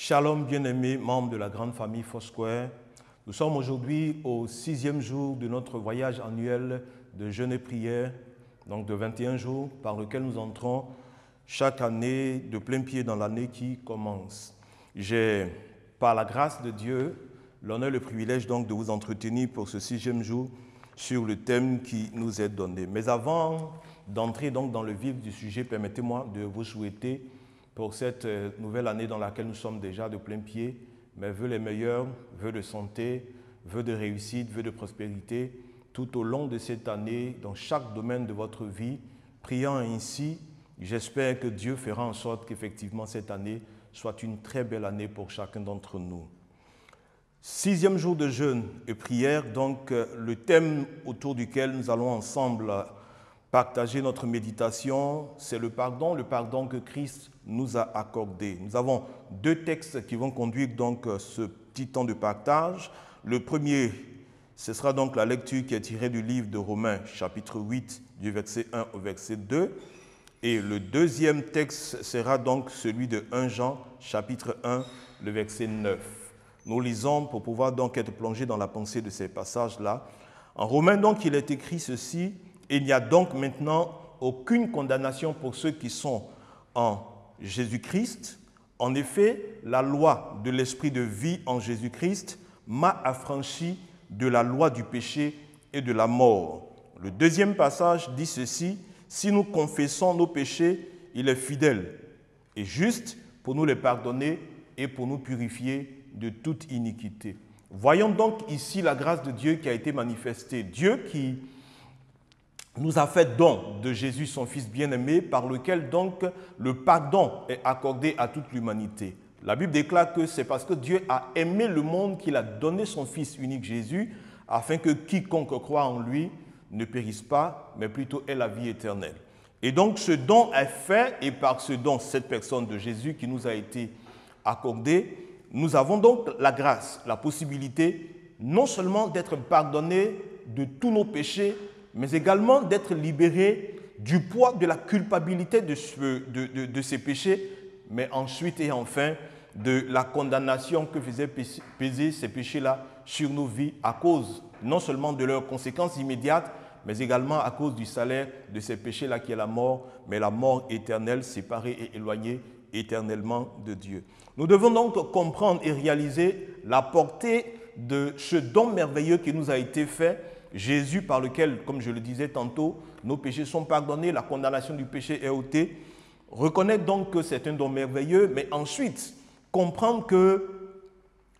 Shalom bien-aimés, membres de la grande famille Foursquare. Nous sommes aujourd'hui au 6e jour de notre voyage annuel de jeûne et prière, donc de 21 jours, par lequel nous entrons chaque année de plein pied dans l'année qui commence. J'ai, par la grâce de Dieu, l'honneur et le privilège donc de vous entretenir pour ce 6e jour sur le thème qui nous est donné. Mais avant d'entrer donc dans le vif du sujet, permettez-moi de vous souhaiter pour cette nouvelle année dans laquelle nous sommes déjà de plein pied, mes vœux les meilleurs, vœux de santé, vœux de réussite, vœux de prospérité, tout au long de cette année, dans chaque domaine de votre vie. Priant ainsi, j'espère que Dieu fera en sorte qu'effectivement cette année soit une très belle année pour chacun d'entre nous. 6e jour de jeûne et prière, donc le thème autour duquel nous allons ensemble partager notre méditation, c'est le pardon que Christ nous a accordé. Nous avons deux textes qui vont conduire donc ce petit temps de partage. Le premier, ce sera donc la lecture qui est tirée du livre de Romains, chapitre 8, du verset 1 au verset 2. Et le deuxième texte sera donc celui de 1 Jean, chapitre 1, le verset 9. Nous lisons pour pouvoir donc être plongés dans la pensée de ces passages-là. En Romains, donc, il est écrit ceci: « Il n'y a donc maintenant aucune condamnation pour ceux qui sont en Jésus-Christ. En effet, la loi de l'esprit de vie en Jésus-Christ m'a affranchi de la loi du péché et de la mort. » Le deuxième passage dit ceci: « Si nous confessons nos péchés, il est fidèle et juste pour nous les pardonner et pour nous purifier de toute iniquité. » Voyons donc ici la grâce de Dieu qui a été manifestée. Dieu qui nous a fait don de Jésus, son Fils bien-aimé, par lequel donc le pardon est accordé à toute l'humanité. La Bible déclare que c'est parce que Dieu a aimé le monde qu'il a donné son Fils unique Jésus, afin que quiconque croit en lui ne périsse pas, mais plutôt ait la vie éternelle. Et donc ce don est fait, et par ce don, cette personne de Jésus qui nous a été accordée, nous avons donc la grâce, la possibilité non seulement d'être pardonnés de tous nos péchés, mais également d'être libérés du poids de la culpabilité de ces péchés, mais ensuite et enfin de la condamnation que faisaient peser ces péchés-là sur nos vies à cause non seulement de leurs conséquences immédiates, mais également à cause du salaire de ces péchés-là qui est la mort, mais la mort éternelle, séparée et éloignée éternellement de Dieu. Nous devons donc comprendre et réaliser la portée de ce don merveilleux qui nous a été fait, Jésus par lequel, comme je le disais tantôt, nos péchés sont pardonnés, la condamnation du péché est ôtée. Reconnaître donc que c'est un don merveilleux, mais ensuite comprendre que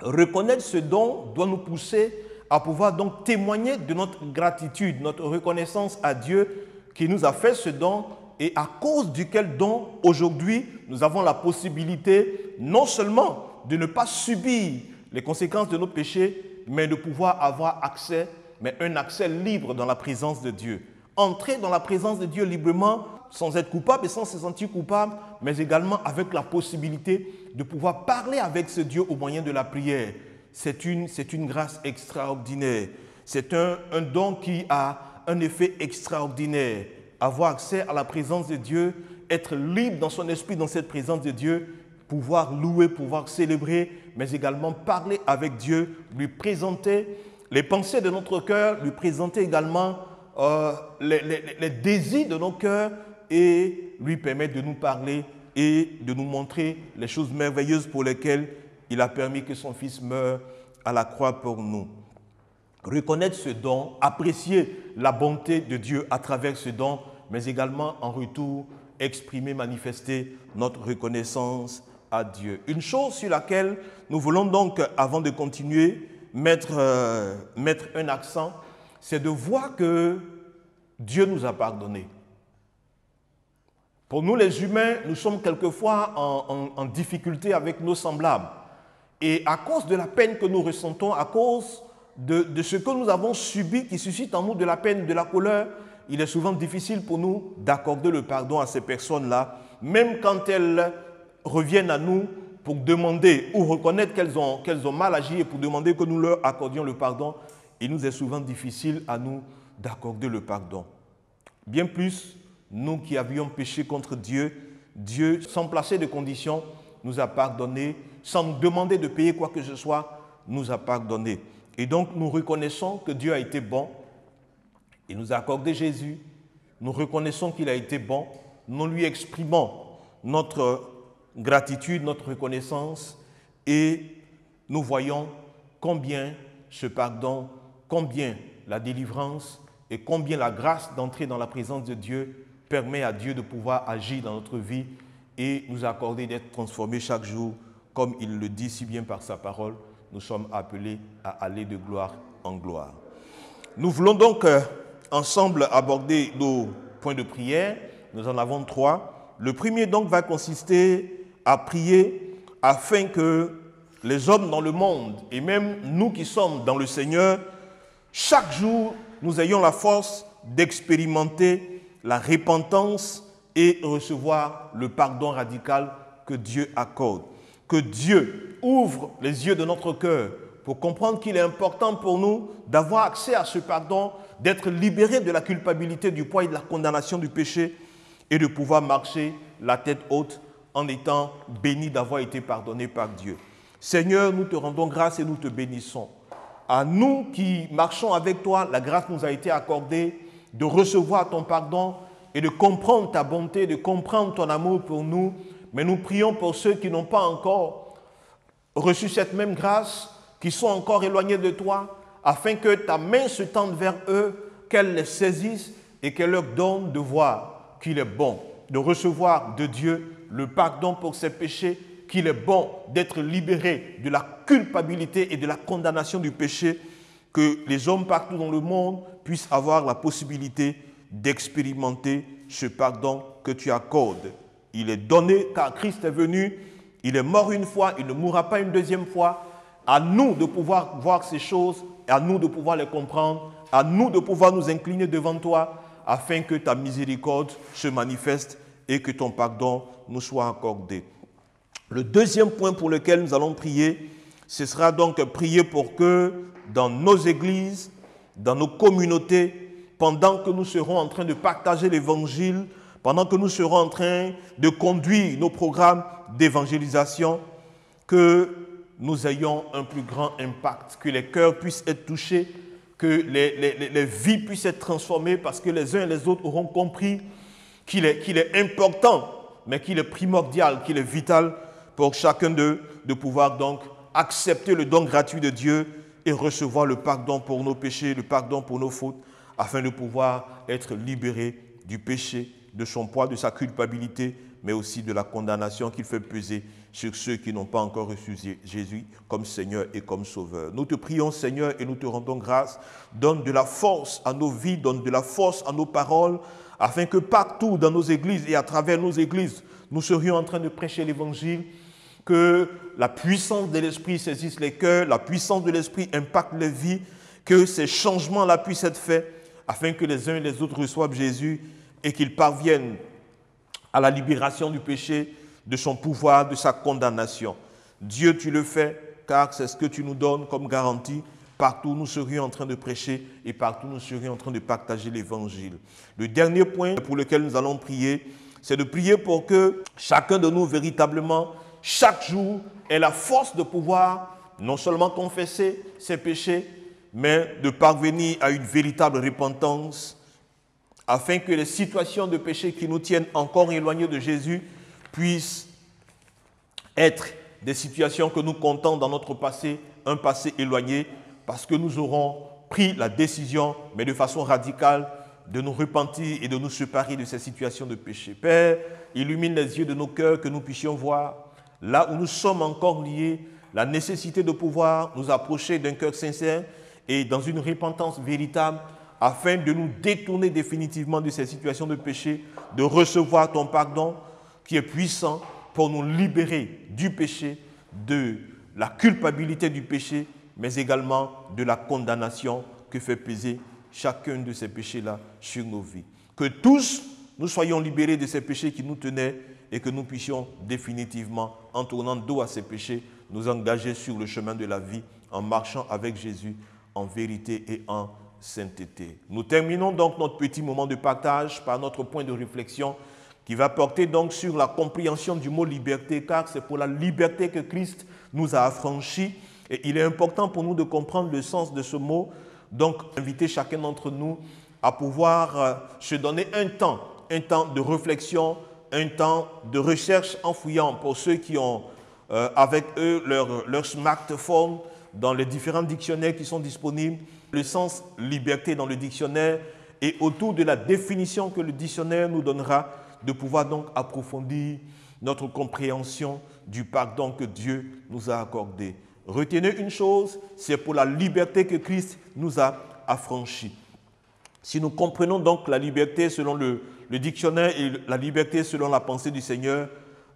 reconnaître ce don doit nous pousser à pouvoir donc témoigner de notre gratitude, notre reconnaissance à Dieu qui nous a fait ce don et à cause duquel don aujourd'hui nous avons la possibilité non seulement de ne pas subir les conséquences de nos péchés, mais de pouvoir avoir accès, mais un accès libre dans la présence de Dieu. Entrer dans la présence de Dieu librement, sans être coupable et sans se sentir coupable, mais également avec la possibilité de pouvoir parler avec ce Dieu au moyen de la prière. C'est une grâce extraordinaire. C'est un don qui a un effet extraordinaire. Avoir accès à la présence de Dieu, être libre dans son esprit, dans cette présence de Dieu, pouvoir louer, pouvoir célébrer, mais également parler avec Dieu, lui présenter les pensées de notre cœur, lui présenter également les désirs de nos cœurs et lui permettre de nous parler et de nous montrer les choses merveilleuses pour lesquelles il a permis que son Fils meure à la croix pour nous. Reconnaître ce don, apprécier la bonté de Dieu à travers ce don, mais également en retour exprimer, manifester notre reconnaissance à Dieu. Une chose sur laquelle nous voulons donc, avant de continuer, mettre un accent, c'est de voir que Dieu nous a pardonné. Pour nous les humains, nous sommes quelquefois en difficulté avec nos semblables. Et à cause de la peine que nous ressentons, à cause de ce que nous avons subi qui suscite en nous de la peine, de la colère, il est souvent difficile pour nous d'accorder le pardon à ces personnes-là, même quand elles reviennent à nous pour demander ou reconnaître qu'elles ont mal agi et pour demander que nous leur accordions le pardon, il nous est souvent difficile à nous d'accorder le pardon. Bien plus, nous qui avions péché contre Dieu, Dieu, sans placer de conditions, nous a pardonné sans nous demander de payer quoi que ce soit, nous a pardonné. Et donc nous reconnaissons que Dieu a été bon, il nous a accordé Jésus, nous reconnaissons qu'il a été bon, nous lui exprimons notre gratitude, notre reconnaissance et nous voyons combien ce pardon, combien la délivrance et combien la grâce d'entrer dans la présence de Dieu permet à Dieu de pouvoir agir dans notre vie et nous accorder d'être transformés chaque jour, comme il le dit si bien par sa parole, nous sommes appelés à aller de gloire en gloire. Nous voulons donc ensemble aborder nos points de prière. Nous en avons 3. Le premier donc va consister à prier afin que les hommes dans le monde et même nous qui sommes dans le Seigneur, chaque jour, nous ayons la force d'expérimenter la repentance et recevoir le pardon radical que Dieu accorde. Que Dieu ouvre les yeux de notre cœur pour comprendre qu'il est important pour nous d'avoir accès à ce pardon, d'être libérés de la culpabilité, du poids et de la condamnation du péché et de pouvoir marcher la tête haute en étant bénis d'avoir été pardonnés par Dieu. Seigneur, nous te rendons grâce et nous te bénissons. À nous qui marchons avec toi, la grâce nous a été accordée de recevoir ton pardon et de comprendre ta bonté, de comprendre ton amour pour nous. Mais nous prions pour ceux qui n'ont pas encore reçu cette même grâce, qui sont encore éloignés de toi, afin que ta main se tende vers eux, qu'elle les saisisse et qu'elle leur donne de voir qu'il est bon de recevoir de Dieu le pardon pour ses péchés, qu'il est bon d'être libéré de la culpabilité et de la condamnation du péché, que les hommes partout dans le monde puissent avoir la possibilité d'expérimenter ce pardon que tu accordes. Il est donné car Christ est venu, il est mort une fois, il ne mourra pas une deuxième fois. À nous de pouvoir voir ces choses, à nous de pouvoir les comprendre, à nous de pouvoir nous incliner devant toi afin que ta miséricorde se manifeste et que ton pardon nous soit accordé. Le deuxième point pour lequel nous allons prier, ce sera donc prier pour que dans nos églises, dans nos communautés, pendant que nous serons en train de partager l'évangile, pendant que nous serons en train de conduire nos programmes d'évangélisation, que nous ayons un plus grand impact, que les cœurs puissent être touchés, que les vies puissent être transformées parce que les uns et les autres auront compris qu'il est important, mais qu'il est primordial, qu'il est vital pour chacun d'eux de pouvoir donc accepter le don gratuit de Dieu et recevoir le pardon pour nos péchés, le pardon pour nos fautes, afin de pouvoir être libérés du péché, de son poids, de sa culpabilité, mais aussi de la condamnation qu'il fait peser sur ceux qui n'ont pas encore reçu Jésus comme Seigneur et comme Sauveur. Nous te prions, Seigneur, et nous te rendons grâce. Donne de la force à nos vies, donne de la force à nos paroles, afin que partout dans nos églises et à travers nos églises, nous serions en train de prêcher l'Évangile, que la puissance de l'Esprit saisisse les cœurs, la puissance de l'Esprit impacte les vies, que ces changements-là puissent être faits, afin que les uns et les autres reçoivent Jésus et qu'ils parviennent à la libération du péché, de son pouvoir, de sa condamnation. Dieu, tu le fais, car c'est ce que tu nous donnes comme garantie. Partout, nous serions en train de prêcher et partout, nous serions en train de partager l'Évangile. Le dernier point pour lequel nous allons prier, c'est de prier pour que chacun de nous, véritablement, chaque jour, ait la force de pouvoir non seulement confesser ses péchés, mais de parvenir à une véritable repentance, afin que les situations de péché qui nous tiennent encore éloignés de Jésus puissent être des situations que nous comptons dans notre passé, un passé éloigné, parce que nous aurons pris la décision, mais de façon radicale, de nous repentir et de nous séparer de ces situations de péché. Père, illumine les yeux de nos cœurs, que nous puissions voir, là où nous sommes encore liés, la nécessité de pouvoir nous approcher d'un cœur sincère et dans une repentance véritable, afin de nous détourner définitivement de ces situations de péché, de recevoir ton pardon qui est puissant pour nous libérer du péché, de la culpabilité du péché, mais également de la condamnation que fait peser chacun de ces péchés-là sur nos vies. Que tous nous soyons libérés de ces péchés qui nous tenaient et que nous puissions définitivement, en tournant dos à ces péchés, nous engager sur le chemin de la vie en marchant avec Jésus en vérité et en sainteté. Nous terminons donc notre petit moment de partage par notre point de réflexion qui va porter donc sur la compréhension du mot liberté, car c'est pour la liberté que Christ nous a affranchis. Et il est important pour nous de comprendre le sens de ce mot. Donc, inviter chacun d'entre nous à pouvoir se donner un temps de réflexion, un temps de recherche en fouillant pour ceux qui ont avec eux leur smartphone dans les différents dictionnaires qui sont disponibles, le sens liberté dans le dictionnaire et autour de la définition que le dictionnaire nous donnera, de pouvoir donc approfondir notre compréhension du pardon que Dieu nous a accordé. Retenez une chose, c'est pour la liberté que Christ nous a affranchis. Si nous comprenons donc la liberté selon le dictionnaire et la liberté selon la pensée du Seigneur,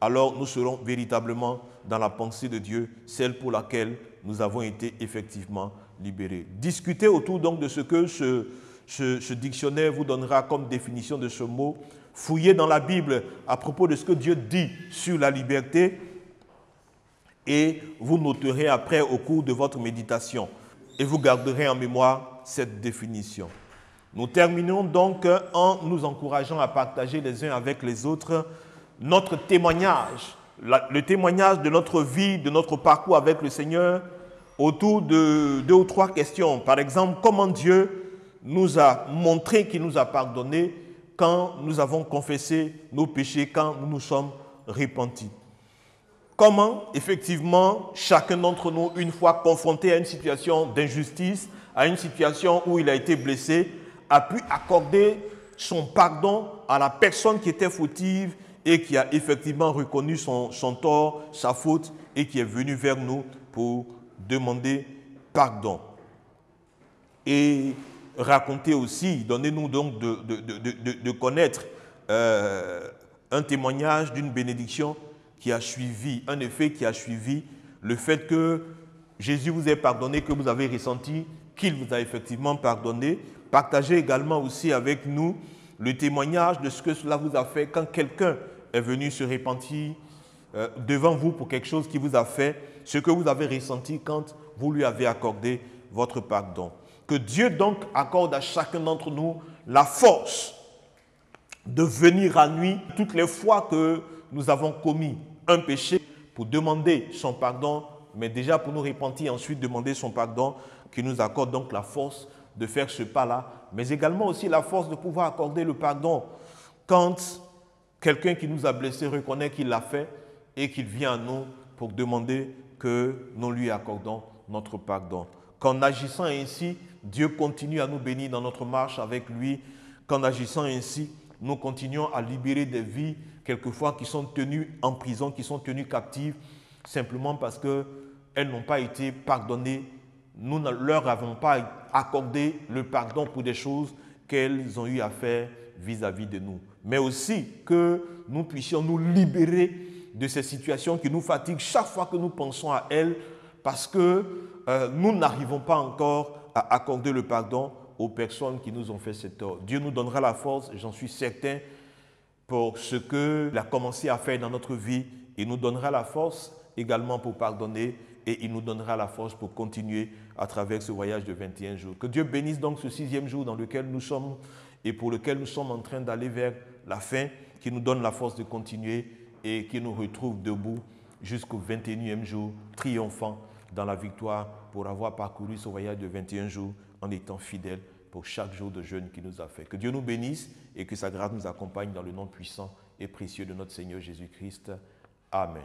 alors nous serons véritablement dans la pensée de Dieu, celle pour laquelle nous avons été effectivement libérés. Discutez autour donc de ce que ce dictionnaire vous donnera comme définition de ce mot. Fouillez dans la Bible à propos de ce que Dieu dit sur la liberté et vous noterez après au cours de votre méditation et vous garderez en mémoire cette définition. Nous terminons donc en nous encourageant à partager les uns avec les autres notre témoignage, le témoignage de notre vie, de notre parcours avec le Seigneur autour de 2 ou 3 questions. Par exemple, comment Dieu nous a montré qu'il nous a pardonné quand nous avons confessé nos péchés, quand nous nous sommes repentis. Comment, effectivement, chacun d'entre nous, une fois confronté à une situation d'injustice, à une situation où il a été blessé, a pu accorder son pardon à la personne qui était fautive et qui a effectivement reconnu son tort, sa faute, et qui est venu vers nous pour demander pardon. Et raconter aussi, donnez-nous donc de connaître un témoignage d'une bénédiction qui a suivi, un effet qui a suivi le fait que Jésus vous ait pardonné, que vous avez ressenti qu'il vous a effectivement pardonné. Partagez également aussi avec nous le témoignage de ce que cela vous a fait quand quelqu'un est venu se repentir devant vous pour quelque chose qui vous a fait, ce que vous avez ressenti quand vous lui avez accordé votre pardon. Que Dieu donc accorde à chacun d'entre nous la force de venir à lui toutes les fois que nous avons commis un péché pour demander son pardon, mais déjà pour nous repentir, ensuite demander son pardon, qui nous accorde donc la force de faire ce pas-là, mais également aussi la force de pouvoir accorder le pardon quand quelqu'un qui nous a blessés reconnaît qu'il l'a fait et qu'il vient à nous pour demander que nous lui accordons notre pardon. Qu'en agissant ainsi, Dieu continue à nous bénir dans notre marche avec lui, qu'en agissant ainsi, nous continuons à libérer des vies, quelquefois qui sont tenues en prison, qui sont tenues captives, simplement parce qu'elles n'ont pas été pardonnées. Nous ne leur avons pas accordé le pardon pour des choses qu'elles ont eu à faire vis-à-vis de nous. Mais aussi que nous puissions nous libérer de ces situations qui nous fatiguent chaque fois que nous pensons à elles, parce que nous n'arrivons pas encore à accorder le pardon aux personnes qui nous ont fait ce tort. Dieu nous donnera la force, j'en suis certain, pour ce qu'il a commencé à faire dans notre vie. Il nous donnera la force également pour pardonner et il nous donnera la force pour continuer à travers ce voyage de 21 jours. Que Dieu bénisse donc ce 6e jour dans lequel nous sommes et pour lequel nous sommes en train d'aller vers la fin, qui nous donne la force de continuer et qui nous retrouve debout jusqu'au 21e jour, triomphant dans la victoire pour avoir parcouru ce voyage de 21 jours en étant fidèles pour chaque jour de jeûne qu'il nous a fait. Que Dieu nous bénisse et que sa grâce nous accompagne dans le nom puissant et précieux de notre Seigneur Jésus-Christ. Amen.